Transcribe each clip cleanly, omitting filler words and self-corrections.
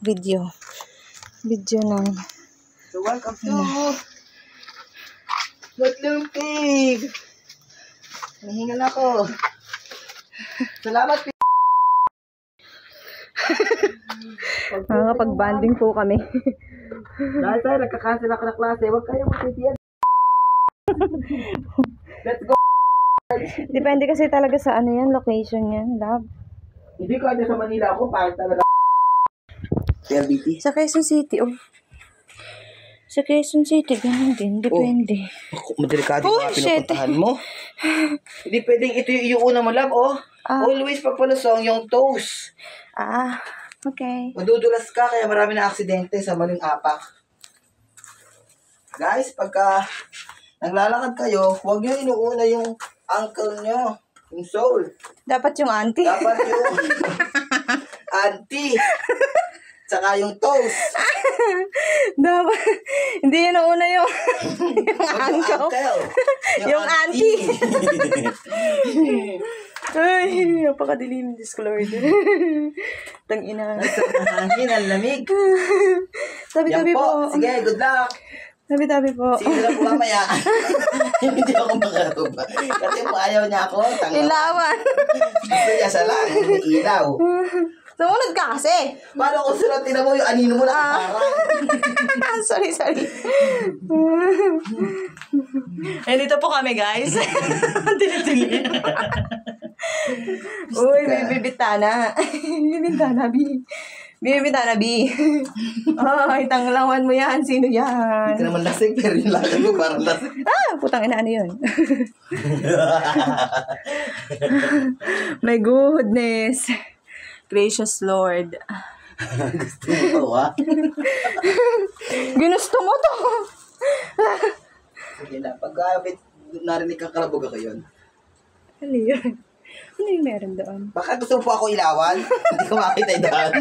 video ng So welcome to Madlum Cave. Nahingal ako. Salamat. Pag-banding po kami. Dahil tayo nagka-cancel ako na klase, huwag kayo magtitiyan. Let's go. Depende kasi talaga sa ano yan, location yan, love. Hindi ko ano sa Manila ako, parang talaga LBT. Sa Quezon City, oh. Sa Quezon City, ganun din, depende. Madelikado yung mga pinupuntahan mo. Hindi pwedeng ito yung una mo, love, oh. Always pagpalusong yung toes. Okay. Madudulas ka, kaya marami na aksidente sa maling apak. Guys, pagka naglalakad kayo, huwag nyo inuuna yung ankle nyo, yung sole. Dapat yung auntie. Dapat yung auntie. Tsaka yung toes. Dapat, hindi yun ang una yung ankle. Yung auntie. Ay, napakadilim, Diyos ko Lord. Tang-ina. Ang hangin, ang lamig. Tabi-tabi po. Sige, good luck. Tabi-tabi po. Sige na po mamaya. Hindi ako makaruba. Kasi kung ayaw niya ako, Ilawan. Gusto niya sa lang, may ilaw. Sumunod ka kasi. Paano kung suratin mo yung anino mo na Sorry. Dito po kami, guys. Tili-tili. Uy, may bibitana. Bibitana, B. Ay, tanglawan mo yan. Sino yan? Hindi naman lasing, pero yung lakad mo parang lasing. Putang ina, ano yun? My goodness. Gracious Lord. Gusto mo ba? Ginusto mo to. Sige na, pag narinig kang kalabog ako yun. Ano yun? Ano yung meron doon? Baka gusto mo po ako ilawan? Hindi ko makita yung daan.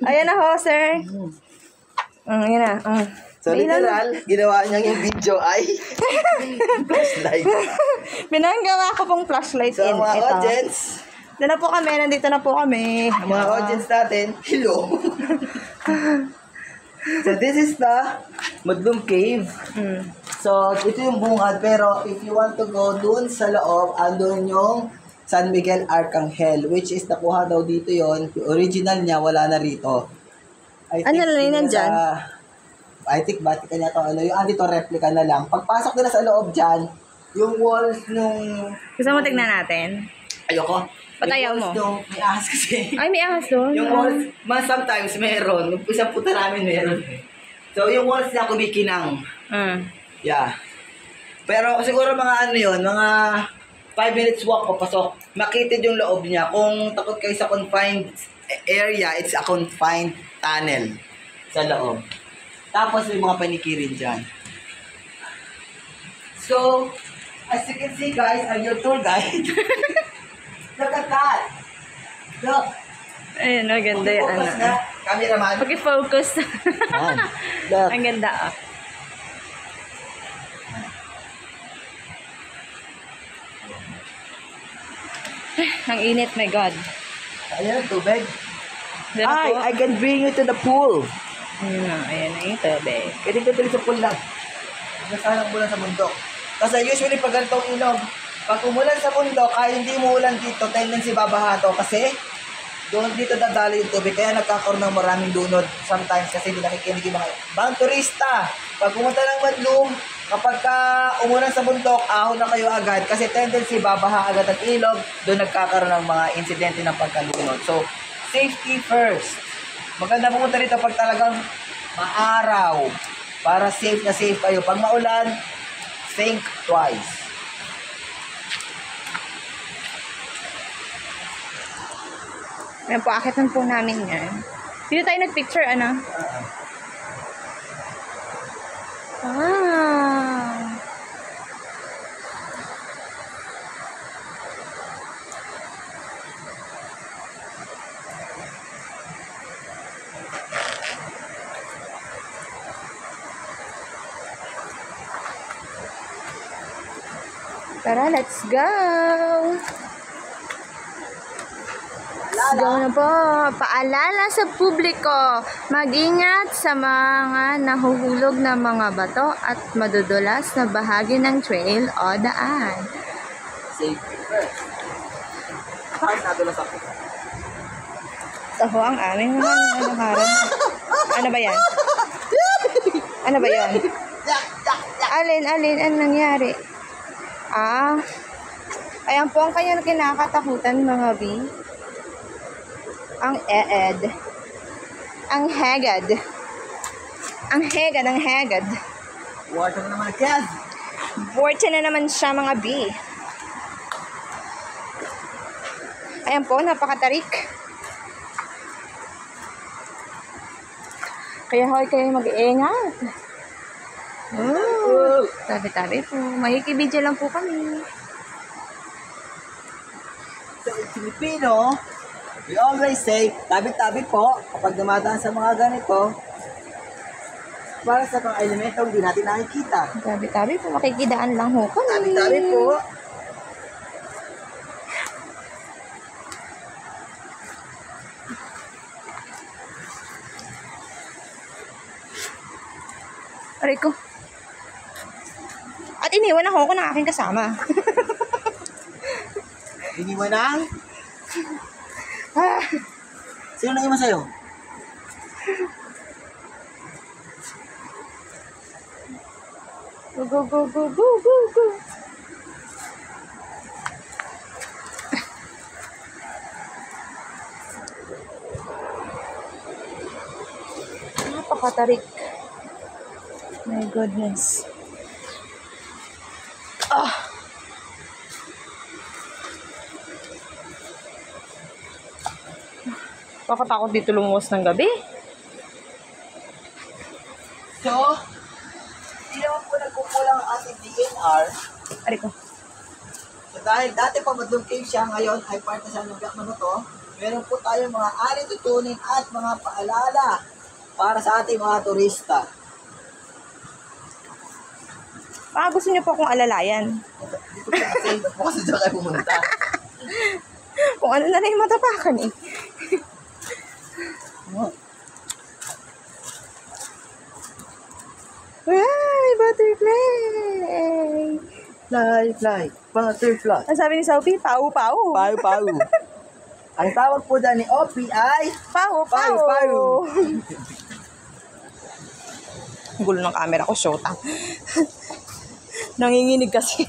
Ayan na ho, sir. Ayan na. So, literal, ginawa niyang yung video ay flashlight. Pinanggawa ko pong flashlight. So, mga audience, nandito na po kami. mga audience natin, hello. So, this is the Madlum Cave. So, ito yung bungad, pero if you want to go dun sa loob, andun yung San Miguel Arcangel, which is nakuha daw dito yon. Yung original niya, wala na rito. Ano na yun nandyan? I think Vatican niya to, yung andito replica na lang. Pagpasok nila sa loob dyan, yung walls nung... Gusto mo tignan natin? Ayoko. Ba't ayaw mo? May ahas kasi. Ay, may ahas doon. Yung walls, sometimes meron. Nung isang puta namin meron. So, yung walls niya kumikinang. Yeah. Pero siguro mga ano yun, mga 5 minutes walk papasok. Makitid yung loob niya. Kung takot kayo sa confined area, it's a confined tunnel sa loob. Tapos may mga panikirin dyan. So, as you can see guys, I'm your tour guide. Look at that. Look. Ayun, maganda yan. Focus na. Cameraman. Pag-focus. Look. Ang ganda Ang init, my God. Ayan, tubig. Ay, I can bring you to the pool. Ayan na yung tubig. Pwede ka tuloy sa pool lang. Nasalang mo lang sa bundok. Kasi usually pag ganitong ilog, pag umulan sa bundok, ay hindi mo ulan dito, tendency babaha to. Kasi doon dito dadali yung tubig. Kaya nagkakaroon ng maraming lunod sometimes kasi hindi nakikinig yung mga turista. Pag pumunta ng Madlum, kapag umulan sa bundok, ahon na kayo agad. Kasi tendency babaha agad ang ilog, doon nagkakaroon ng mga insidente ng pagkalunod. So, safety first. Maganda pumunta rito pag talagang maaraw. Para safe na safe kayo. Pag maulan, think twice. Ayan po, akitan po namin yan. Dito tayo nag-picture, ano? Tara, let's go! Let's go na po. Paalala sa publiko, mag-ingat sa mga nahuhulog na mga bato at madudulas na bahagi ng trail o daan. Safety first. Kahit nadulas ako. Ito ho ang aming mga nakaran. Ano ba yan? Ano ba yan? Alin, ano nangyari? Ayan po ang kanyang kinakatakutan mga B. Ang eed. Ang hagad. Ang hagad. Water na naman yan. Borte na naman siya mga B. Ayan po, napakatarik. Kaya hoy kayo mag-iingat. Oh, tabi-tabi po. Makikibidyo lang po kami. Sa Filipino, we always say, tabi-tabi po kapag dumadaan sa mga ganito para sa pang elemento hindi natin nakikita. Tabi-tabi po. Makikidaan lang ho kami. Tabi-tabi po. Aray ko. At iniwan ako ng aking kasama. Iniwan ang? Ah, Sino nang iwan sa'yo? go. Napakatarik. My goodness. Pakatakot dito lumuwas ng gabi. So, hindi naman po nagkukulang ang ating DNR. Aray ko. So, dahil dati pa Madlong Cave siya, ngayon ay part na siya ng Biak to. Meron po tayong mga alitutunin at mga paalala para sa ating mga turista. Baka gusto niyo po akong alalayan. Dito po kasi dyan kayo pumunta. Kung ano na rin yung matapakan eh. Ay, butterfly! Fly, butterfly. Ang sabi ni Sophie, pau. Pau. Ang tawag po dyan ni Opie ay Pau. Pau. Ang gulo ng camera ko, shota. Nanginginig kasi.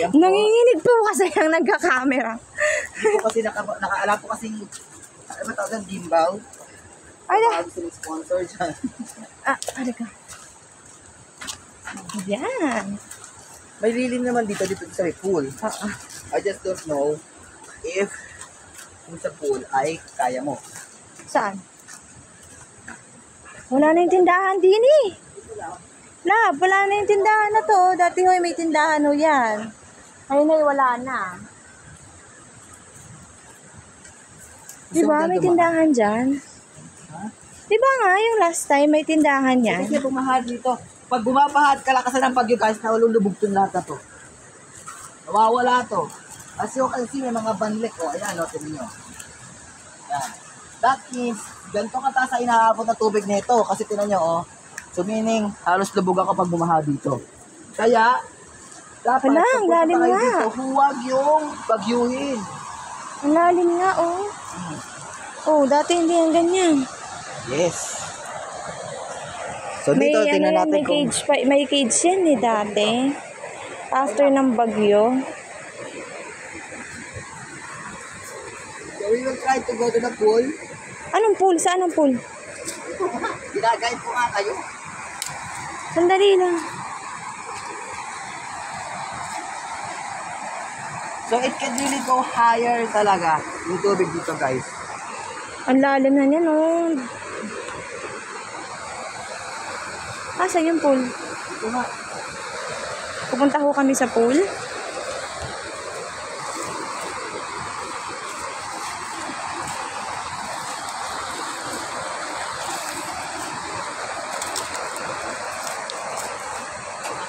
Yan po. Nanginginig po kasi ang nagka-camera. Hindi po kasi nakaalam po kasi ano ba tawag ng gimbal? Ay, Bago sila sponsor dyan. ano ka? Yan. May lilim naman dito sa may pool. I just don't know if yung sa pool ay kaya mo. Saan? Wala na yung tindahan din eh. Wala na yung tindahan na to. Dati hoy may tindahan ho yan. Ngayon ay wala na. Diba may tindahan dyan? Diba nga yung last time may tindahan yan? Kasi bumahad dito. Pag bumabahad, kalakasan ng bagyo guys, nalulubog itong lahat na to. Nawawala to. Kasi may mga banlik. Ayan, tingnan nyo. Ayan. That means, ganito kataas sa inaabot na tubig nito. Kasi tingnan nyo, So meaning, halos lubugan kapag bumaha dito. Kaya, dapat Wala, ang lalim kayo nga. dito, huwag yung bagyuhin. Ang lalim nga oh. Oh, dati hindi yan ganyan. Yes. So dito, tingnan natin kung... May cage yan eh dati. After ng bagyo. So we will try to go to the pool. Anong pool? Saan ang pool? Ginagayad ko nga kayo. Sandali lang. So it can really go higher talaga yung tubig dito guys. Ang lalim na niyan oh. Saan yung pool? Ito nga. Pupunta ho kami sa pool.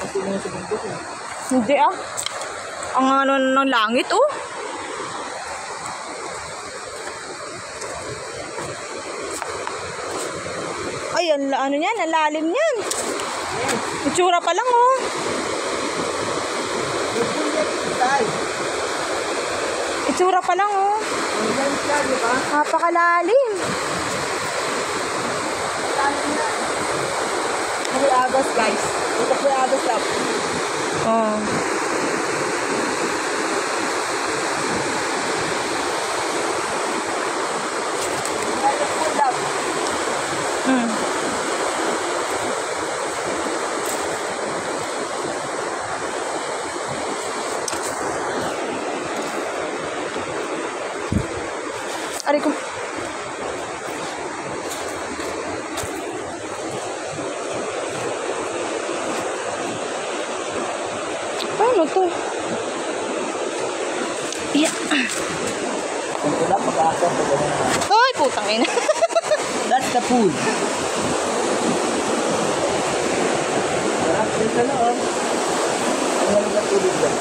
Kasi yun sa bundok eh. Hindi ah. Ang ano ng langit oh. ano yan, ang lalim yan. Itsura pa lang, oh. Itsura pa lang, oh. Napakalalim. May agos, guys. Ito po yung agos lang. Oh. Mm. Aray ko. Paano to? Yeah. Ito lang, pag-aakot. Ay, putang ina. That's the pool. Dito na, oh. Ang galing ng tubig dyan.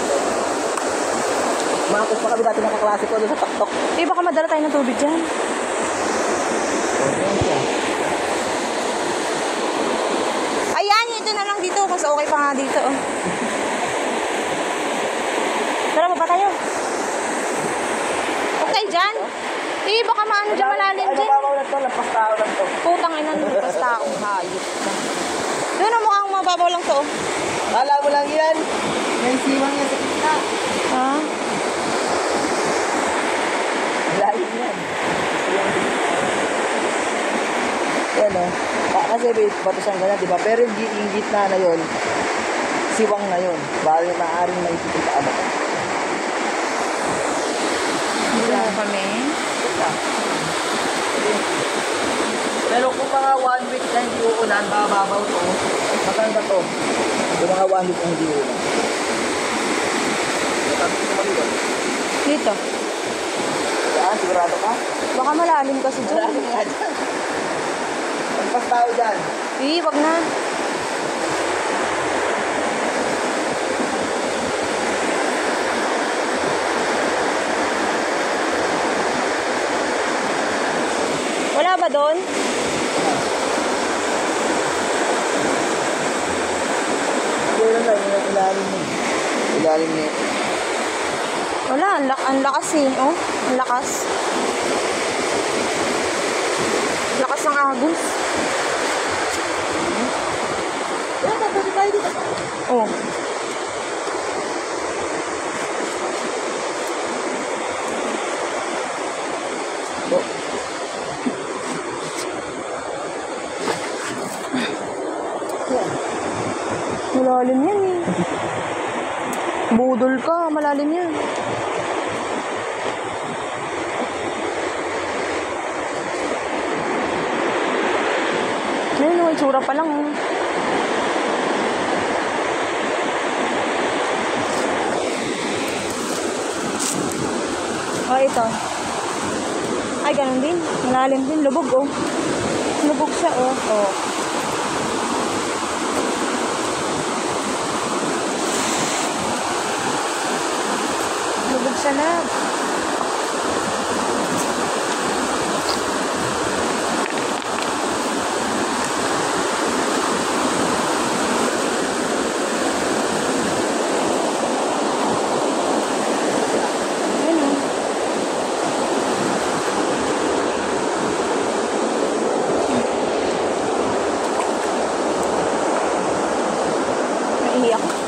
Makakot pa kami dati nakaklase ko doon sa taktok. Eh, baka madala tayo ng tubig dyan. Ayan, ito na lang dito. Mas okay pa nga dito, oh. Tara, baba tayo. Okay, dyan. Eh, baka maano dyan malalim dyan. Mababaw na to, lampas tao lang to. Putang ina nung basta akong hayop. Doon ang mukhang mababaw lang to, oh. Kala mo lang yan. May siwang yan sa kita. Ha? Lalim yan. Yan, oh. Kasi bato siyang ganyan, di ba? Pero yung gitna na yun, siwang na yun. Bali na maaaring may ipipuntaan mo. Dito na kami. Pero kung mga 1 week na hindi uulan, bababaw to. Maganda to. Kung mga 1 week na hindi uulan. Dito. Yan, sigurado ka? Baka malalim kasi dyan. Malalim nga dyan. Magpas tao dyan. Eh, wag na. Wala ba doon? Siguro lang, yung ilalim mo. Ilalim niya. Wala, ang lakas eh. Oh, ang lakas. Lakas ng agos. Yan, tapos tayo dito. Oh. Malalim yan eh. Budol ka, malalim yan. Ayun, may tsura pa lang. Oh. Oh, ito. Ay, ganun din. Malalim din. Lubog, oh. Lubog siya, oh. Oh. Lubog siya na. Iiyak.